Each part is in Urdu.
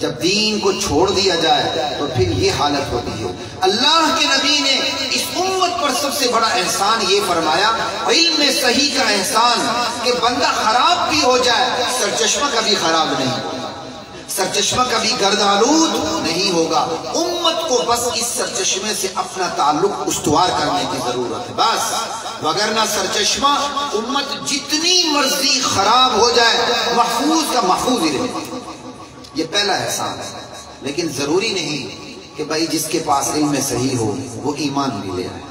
جب دین کو چھوڑ دیا جائے تو پھر یہ حالت ہوتی ہے۔ اللہ کے نبی نے اس امت پر سب سے بڑا احسان یہ فرمایا، علم صحیح کا احسان، کہ بندہ خراب بھی ہو جائے سرچشمہ کبھی خراب نہیں ہوگا، سرچشمہ کبھی گردآلود نہیں ہوگا۔ امت کو بس اس سرچشمے سے اپنا تعلق استوار کرنے کی ضرورت ہے بس، وگرنہ سرچشمہ امت جتنی مرضی خراب ہو جائے محفوظ کا محفوظ ہی رہے۔ یہ پہلا احسان ہے، لیکن ضروری نہیں کہ بھائی جس کے پاس علم صحیح ہو وہ ایمان بھی لے آئے۔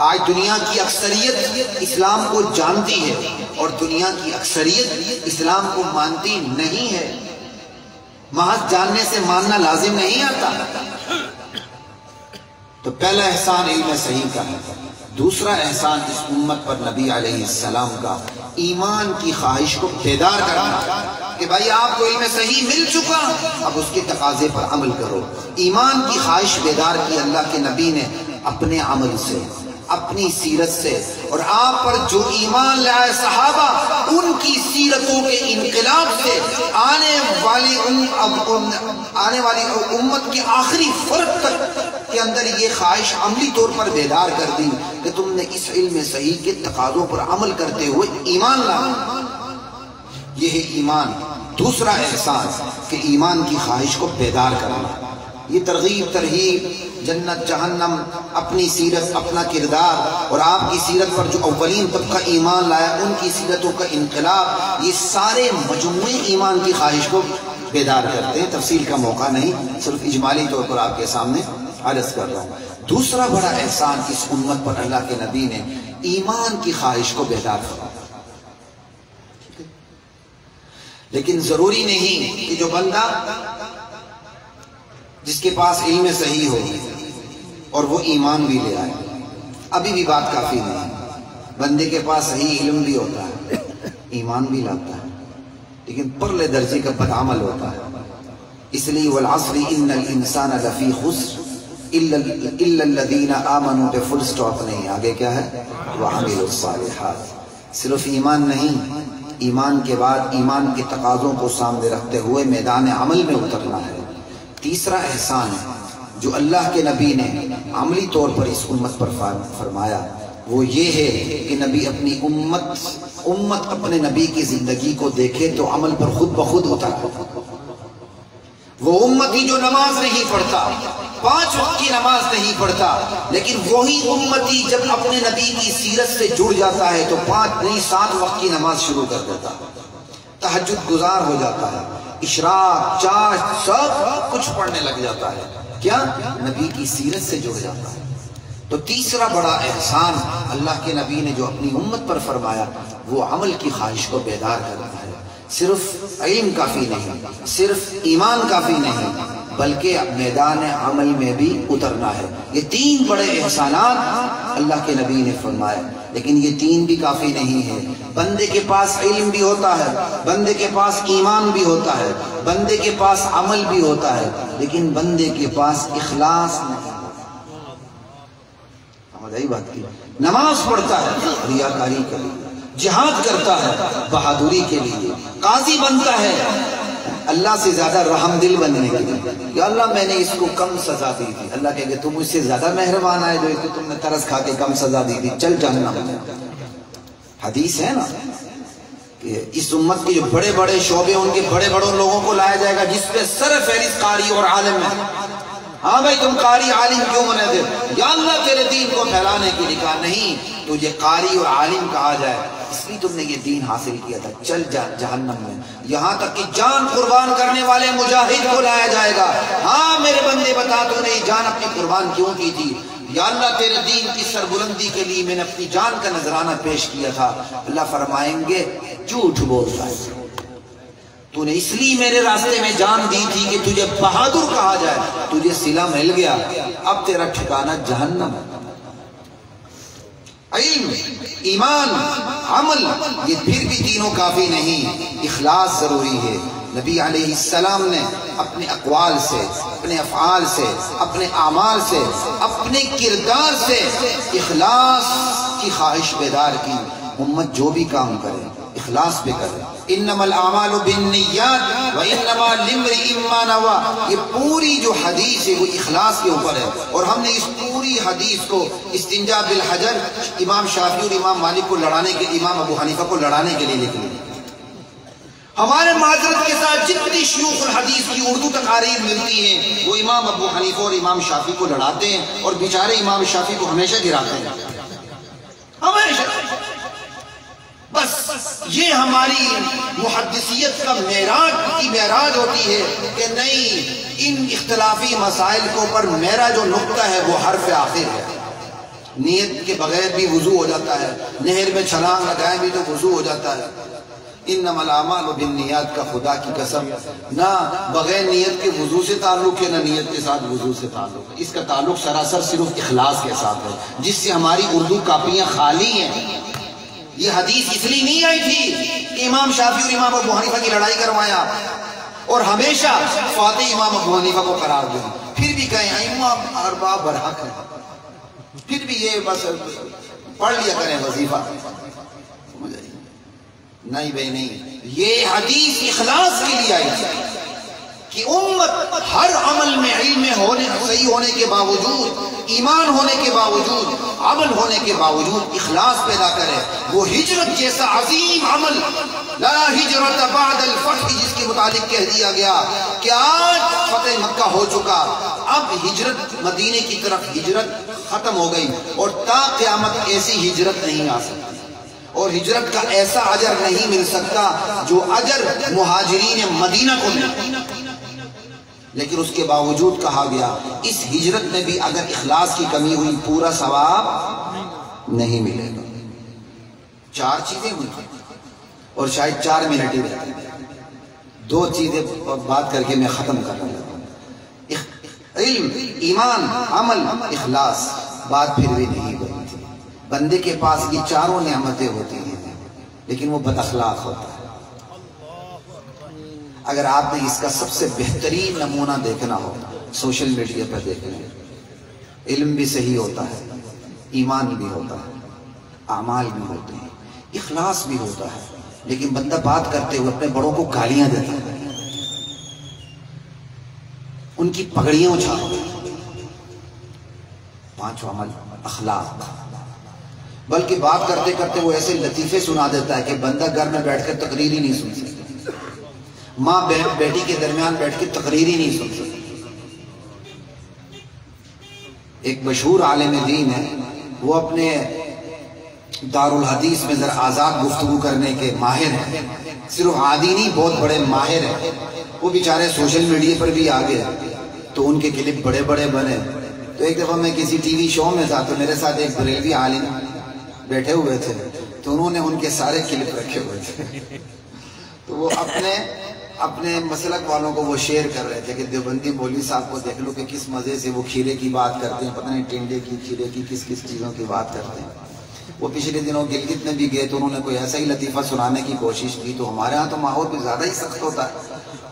آج دنیا کی اکثریت اسلام کو جانتی ہے اور دنیا کی اکثریت اسلام کو مانتی نہیں ہے۔ محض جاننے سے ماننا لازم نہیں آتا۔ تو پہلا احسان علم صحیح کا ہے۔ دوسرا احسان اس امت پر نبی علیہ السلام کا ایمان کی خواہش کو بیدار کرنا، کہ بھائی آپ کو علم صحیح مل چکا، اب اس کے تقاضے پر عمل کرو۔ ایمان کی خواہش بیدار کی اللہ کے نبی نے اپنے عمل سے، اپنی سیرت سے، اور آپ پر جو ایمان لائے صحابہ ان کی سیرتوں کے انقلاب سے آنے والی امت کے آخری فرد تک کے اندر یہ خواہش عملی طور پر بیدار کر دی کہ تم نے اس علم صحیح کے تقاضوں پر عمل کرتے ہوئے ایمان لانا۔ یہ ہے ایمان۔ دوسرا احسان کہ ایمان کی خواہش کو بیدار کرنا۔ یہ ترغیب ترہیب، جنت جہنم، اپنی سیرت، اپنا کردار، اور آپ کی سیرت پر جو اولین طبقہ ایمان لایا ان کی سیرتوں کا انقلاب، یہ سارے مجموعی ایمان کی خواہش کو بیدار کرتے ہیں۔ تفصیل کا موقع نہیں، صرف اجمالی طور پر آپ کے سامنے عرض کر رہا ہوں۔ دوسرا بڑا احسان اس امت پر اللہ کے نبی نے ایمان کی خواہش کو بیدار کرا۔ لیکن ضروری نہیں کہ جو بندہ جس کے پاس علم صحیح ہو اور وہ ایمان بھی لے آئے، ابھی بھی بات کافی نہیں۔ بندے کے پاس صحیح علم بھی ہوتا ہے، ایمان بھی لاتا ہے، لیکن پرلے درجے کا بدعمل ہوتا ہے۔ اس لیے والعصر ان الانسان لفی خسر الا الذین آمنوا پہ فل سٹاپ نہیں، آگے کیا ہے؟ وعملوا الصالحات۔ صرف ایمان نہیں، ایمان کے بعد ایمان کے تقاضوں کو سامنے رکھتے ہوئے میدان عمل میں اترنا ہے۔ تیسرا احسان ہے جو اللہ کے نبی نے عملی طور پر اس امت پر فرمایا، وہ یہ ہے کہ نبی اپنی امت اپنے نبی کی زندگی کو دیکھے تو عمل پر خود بخود اتر۔ وہ امتی جو نماز نہیں پڑھتا، 5 وقت کی نماز نہیں پڑھتا، لیکن وہی امتی جب اپنے نبی کی سیرت سے جڑ جاتا ہے تو 5 نہیں 7 وقت کی نماز شروع کر دیتا، تہجد گزار ہو جاتا ہے، اشراق، چاش، سب کچھ پڑھنے لگ جاتا ہے۔ کیا؟ نبی کی سیرت سے جڑ جاتا ہے۔ تو تیسرا بڑا احسان اللہ کے نبی نے جو اپنی امت پر فرمایا وہ عمل کی خواہش کو بیدار کرنا ہے۔ صرف علم کافی نہیں، صرف ایمان کافی نہیں، بلکہ میدان عمل میں بھی اترنا ہے۔ یہ 3 بڑے احسانات اللہ کے نبی نے فرمائے، لیکن یہ 3 بھی کافی نہیں ہے۔ بندے کے پاس علم بھی ہوتا ہے، بندے کے پاس ایمان بھی ہوتا ہے، بندے کے پاس عمل بھی ہوتا ہے، لیکن بندے کے پاس اخلاص نہیں۔ سمجھ آئی بات کی؟ نماز پڑھتا ہے ریاکاری کے لیے، جہاد کرتا ہے بہادری کے لیے، قاضی بنتا ہے اللہ سے زیادہ رحم دل بننے کے لیے، یا اللہ میں نے اس کو کم سزا دی تھی، اللہ کہے کہ تم مجھ سے زیادہ مہربان آئے جو اس کو تم نے ترس کھا کے کم سزا دی تھی، چل جہنم۔ حدیث ہے نا کہ اس امت کے جو بڑے بڑے شعبے ان کے بڑے بڑوں لوگوں کو لایا جائے گا جس پہ سر فہرست قاری اور عالم ہے۔ ہاں بھائی تم قاری عالم کیوں بنے دے؟ یا اللہ تیرے دین کو پھیلانے کے لیے کہا نہیں، تجھے قاری اور عالم کہا جائے اس لیے تم نے یہ دین حاصل کیا تھا، چل جا جہنم میں۔ یہاں تک کہ جان قربان کرنے والے مجاہد کو لایا جائے گا، ہاں میرے بندے بتا تو نے جان اپنی قربان کیوں کی تھی؟ یا اللہ تیرے دین کی سربلندی کے لیے میں نے اپنی جان کا نذرانہ پیش کیا تھا۔ اللہ فرمائیں گے جھوٹ بولتا ہے، تو نے اس لیے میرے راستے میں جان دی تھی کہ تجھے بہادر کہا جائے، تجھے صلہ مل گیا، اب تیرا ٹھکانہ جہنم ہے۔ علم، ایمان، عمل، یہ پھر بھی تینوں کافی نہیں، اخلاص ضروری ہے۔ نبی علیہ السلام نے اپنے اقوال سے، اپنے افعال سے، اپنے اعمال سے، اپنے کردار سے اخلاص کی خواہش بیدار کی۔ امت جو بھی کام کرے اخلاص پہ کرے، انما الاعمال بالنیات وانما لامرئ ما نوى، یہ پوری جو حدیث ہے وہ اخلاص کے اوپر ہے، اور ہم نے اس پوری حدیث کو استنجا بالحجر امام شافعی اور امام مالک کو لڑانے کے، امام ابو حنیفہ کو لڑانے کے لیے لکھ لی۔ ہمارے معذرت کے ساتھ جتنی شیوخ الحدیث کی اردو تقاریر ملتی ہیں وہ امام ابو حنیفہ اور امام شافعی کو لڑاتے ہیں، اور بیچارے امام شافعی کو ہمیشہ گراتے ہیں، ہمیشہ۔ بس یہ ہماری محدثیت کا معراج ہوتی ہے کہ نہیں، ان اختلافی مسائل کے اوپر میرا جو نقطہ ہے وہ حرف آخر ہے۔ نیت کے بغیر بھی وضو ہو جاتا ہے، نہر میں چھلانگ لگائے بھی تو وضو ہو جاتا ہے۔ انما الاعمال بالنیات کا خدا کی قسم نہ بغیر نیت کے وضو سے تعلق ہے، نہ نیت کے ساتھ وضو سے تعلق ہے، اس کا تعلق سراسر صرف اخلاص کے ساتھ ہے، جس سے ہماری اردو کاپیاں خالی ہیں۔ یہ حدیث اس لیے نہیں آئی تھی کہ امام شافعی اور امام ابو حنیفہ کی لڑائی کروایا اور ہمیشہ فاتح امام ابو حنیفہ کو قرار دیں، پھر بھی کہیں ائمہ ارباب برحق ہیں، پھر بھی یہ بس پڑھ لیا کریں وظیفہ۔ نہیں بھائی نہیں، یہ حدیث اخلاص کے لیے آئی تھی کہ امت ہر عمل میں علم صحیح ہونے کے باوجود، ایمان ہونے کے باوجود، عمل ہونے کے باوجود اخلاص پیدا کرے۔ وہ ہجرت جیسا عظیم عمل، لا ہجرت بعد الفتح، جس کے متعلق کہہ دیا گیا کہ آج فتح مکہ ہو چکا، اب ہجرت مدینے کی طرف ہجرت ختم ہو گئی، اور تا قیامت ایسی ہجرت نہیں آ سکتی، اور ہجرت کا ایسا اجر نہیں مل سکتا جو اجر مہاجرین مدینہ کو ملا۔ لیکن اس کے باوجود کہا گیا اس ہجرت میں بھی اگر اخلاص کی کمی ہوئی پورا ثواب نہیں ملے گا۔ چار چیزیں ہوئی اور شاید 4 منٹ ہی رہتے ہیں، 2 چیزیں بات کر کے میں ختم کر رہا ہوں۔ علم، ایمان، عمل، اخلاص، بات پھر بھی نہیں بنتی۔ بندے کے پاس یہ چاروں نعمتیں ہوتی ہیں لیکن وہ بد اخلاق ہوتا ہے۔ اگر آپ نے اس کا سب سے بہترین نمونہ دیکھنا ہو سوشل میڈیا پر دیکھیں، علم بھی صحیح ہوتا ہے، ایمان بھی ہوتا ہے، اعمال بھی ہوتے ہیں، اخلاص بھی ہوتا ہے، لیکن بندہ بات کرتے ہوئے اپنے بڑوں کو گالیاں دیتا ہے، ان کی پگڑیاں اچھالتا ہے۔ 5واں عمل اخلاق، بلکہ بات کرتے کرتے وہ ایسے لطیفے سنا دیتا ہے کہ بندہ گھر میں بیٹھ کر تقریر ہی نہیں سن سکتا، ماں بیٹی کے درمیان بیٹھ کے تقریر ہی نہیں سن سکتا۔ ایک مشہور عالم دین ہے، وہ اپنے دارالحدیث میں ذرا آزاد گفتگو کرنے کے ماہر ہیں، صرف عادی نہیں بہت بڑے ماہر ہیں۔ وہ بیچارے سوشل میڈیا پر بھی آگے تو ان کے کلپ بڑے بڑے بنے۔ تو ایک دفعہ میں کسی ٹی وی شو میں تھا تو میرے ساتھ ایک بریلوی عالم بیٹھے ہوئے تھے، تو انہوں نے ان کے سارے کلپ رکھے ہوئے تھے، تو وہ اپنے مسلک والوں کو وہ شیئر کر رہے تھے کہ دیوبندی مولوی صاحب کو دیکھ لو کہ کس مزے سے وہ کھیرے کی بات کرتے ہیں، پتہ نہیں ٹنڈے کی، کھیرے کی، کس کس چیزوں کی بات کرتے ہیں۔ وہ پچھلے دنوں گلگت میں بھی گئے تو انہوں نے کوئی ایسا ہی لطیفہ سنانے کی کوشش کی، تو ہمارے ہاں تو ماحول بھی زیادہ ہی سخت ہوتا ہے۔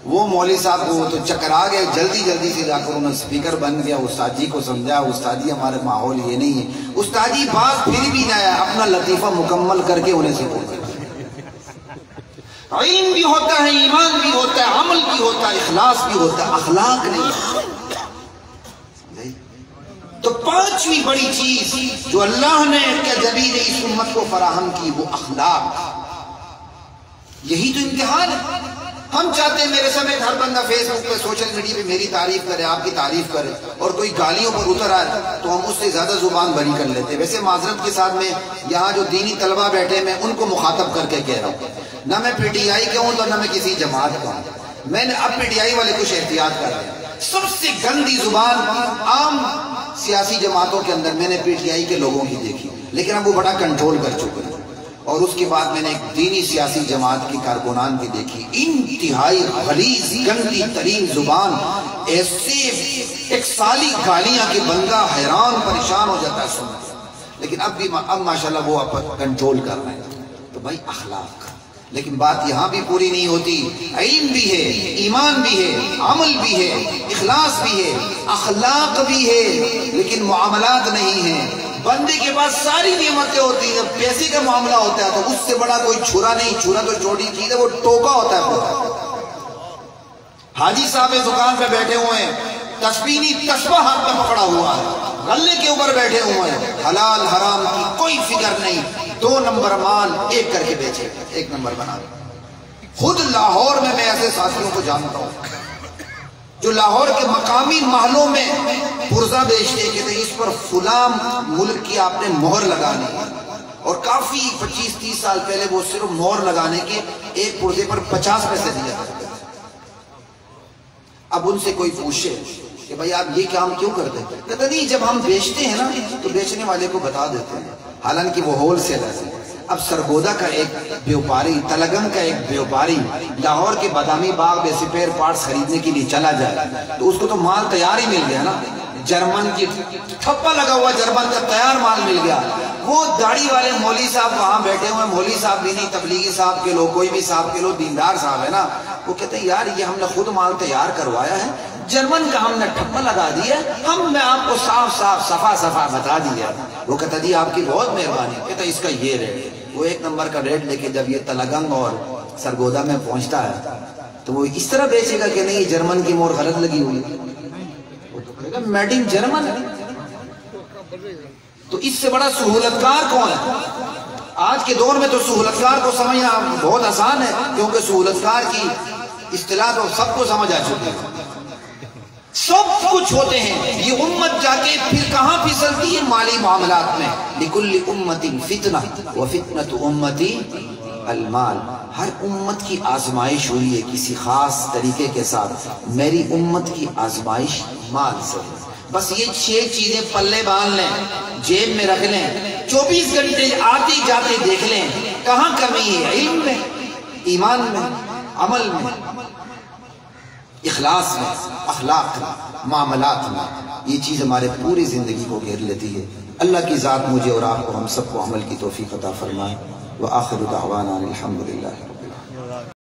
وہ مولوی صاحب کو تو چکر آ گئے، جلدی سے جا کر انہوں نے سپیکر بن گیا، استاد جی کو سمجھا، استاد جی ہمارے ماحول یہ نہیں ہے۔ استاد جی بات پھر بھی نہ آیا، اپنا لطیفہ مکمل کر کے انہیں سپورٹ۔ علم بھی ہوتا ہے، ایمان بھی ہوتا ہے، عمل بھی ہوتا ہے، اخلاص بھی ہوتا ہے، اخلاق نہیں۔ تو 5ویں بڑی چیز جو اللہ نے جدید اس امت کو فراہم کی وہ اخلاق، یہی تو امتحان ہے۔ ہم چاہتے ہیں میرے سمیت ہر بندہ فیس بک پہ، سوشل میڈیا پہ میری تعریف کرے، آپ کی تعریف کرے، اور کوئی گالیوں پر اتر آئے تو ہم اس سے زیادہ زبان بری کر لیتے ہیں۔ ویسے معذرت کے ساتھ میں یہاں جو دینی طلبہ بیٹھے میں ان کو مخاطب کر کے کہہ رہا ہوں، نہ میں پی ٹی آئی کا ہوں تو نہ میں کسی جماعت کا ہوں۔ میں نے اب پی ٹی آئی والے کچھ احتیاط کر رہے ہیں۔ سب سے گندی زبان عام سیاسی جماعتوں کے اندر میں نے پی ٹی آئی کے لوگوں کی دیکھی، لیکن اب وہ بڑا کنٹرول کر چکے ہیں۔ اور اس کے بعد میں نے ایک دینی سیاسی جماعت کی کارکنان کی دیکھی، انتہائی غلیظ گندی ترین زبان، ایسے ایک سالی گالیاں کہ بندہ حیران پریشان ہو جاتا ہے سننے۔ لیکن اب ماشاءاللہ وہ کنٹرول کر رہے ہیں۔ تو بھائی اخلاق، لیکن بات یہاں بھی پوری نہیں ہوتی۔ علم بھی ہے، ایمان بھی ہے، عمل بھی ہے، اخلاص بھی ہے، اخلاق بھی ہے، لیکن معاملات نہیں ہیں۔ بندے کے پاس ساری نعمتیں ہوتی ہیں، جب پیسے کا معاملہ ہوتا ہے تو اس سے بڑا کوئی چھرا نہیں، چھرا تو چھوٹی چیز ہے، وہ ٹوکا ہوتا ہے پورا۔ حاجی صاحب دکان پہ بیٹھے ہوئے ہیں، تسبیح ہاتھ میں پکڑا ہوا ہے، غلے کے اوپر بیٹھے ہوئے ہیں، حلال حرام کی کوئی فکر نہیں، 2 نمبر مال ایک کر کے بیچے، 1 نمبر بنا دے۔ خود لاہور میں ایسے ساتھیوں کو جانتا ہوں جو لاہور کے مقامی محلوں میں پرزہ بیچتے کہتے ہیں اس پر فلاں ملک کی آپ نے مہر لگانی ہے، اور کافی 25-30 سال پہلے وہ صرف مہر لگانے کے ایک پرزے پر 50 پیسے دیا کرتے ہیں۔ اب ان سے کوئی پوچھے کہ بھائی آپ یہ کام کیوں کرتے ہیں؟ کہتے نہیں جب ہم بیچتے ہیں نا تو بیچنے والے کو بتا دیتے ہیں، حالانکہ وہ ہول سیلر ہے۔ اب سرگودا کا ایک بیوپاری، تلگنگ کا ایک بیوپاری لاہور کے بادامی باغ میں سپیئر پارٹس خریدنے کے لیے چلا جائے تو اس کو تو مال تیار ہی مل گیا نا، جرمن کی ٹھپا لگا ہوا جرمن کا تیار مال مل گیا۔ وہ داڑھی والے مولوی صاحب وہاں بیٹھے ہوئے، مولوی صاحب بھی نہیں، تبلیغی صاحب کے لوگ، کوئی بھی صاحب کے لوگ، دیندار صاحب ہے نا، وہ کہتے ہیں یار یہ ہم نے خود مال تیار کروایا ہے، جرمن کا ہم نے ٹھپا لگا دیا، ہم نے آپ کو صاف صاف صفا بتا دیا۔ وہ کہتا جی آپ کی بہت مہربانی، کہتا اس کا یہ ریٹ، وہ 1 نمبر کا ریٹ لے کے جب یہ تلگنگ اور سرگودا میں پہنچتا ہے تو وہ اس طرح بیچے گا کہ نہیں جرمن کی مور غلط لگی ہوئی، وہ تو کہے گا میڈ ان جرمن ہے۔ تو اس سے بڑا سہولتکار کون ہے؟ آج کے دور میں تو سہولتکار کو سمجھنا بہت آسان ہے، کیونکہ سہولتکار کی اصطلاح تو سب کو سمجھ آ چکی ہے، سب کچھ ہوتے ہیں۔ یہ امت جا کے پھر کہاں پھسلتی ہے؟ مالی معاملات میں۔ لِكُلِّ أُمَّةٍ فِتْنَةٌ وَفِتْنَةُ أُمَّتِي الْمَالِ، ہر امت کی آزمائش ہوئی ہے کسی خاص طریقے کے ساتھ، میری امت کی آزمائش مال سے ہے۔ بس یہ 6 چیزیں پلے باندھ لیں، جیب میں رکھ لیں، 24 گھنٹے آتے جاتے دیکھ لیں کہاں کمی ہے، علم میں، ایمان میں، عمل میں، اخلاص میں، اخلاق میں، معاملات میں۔ یہ چیز ہمارے پوری زندگی کو گھیر لیتی ہے۔ اللہ کی ذات مجھے اور آپ کو، ہم سب کو عمل کی توفیق عطا فرمائے۔ وآخر دعوانا الحمدللہ۔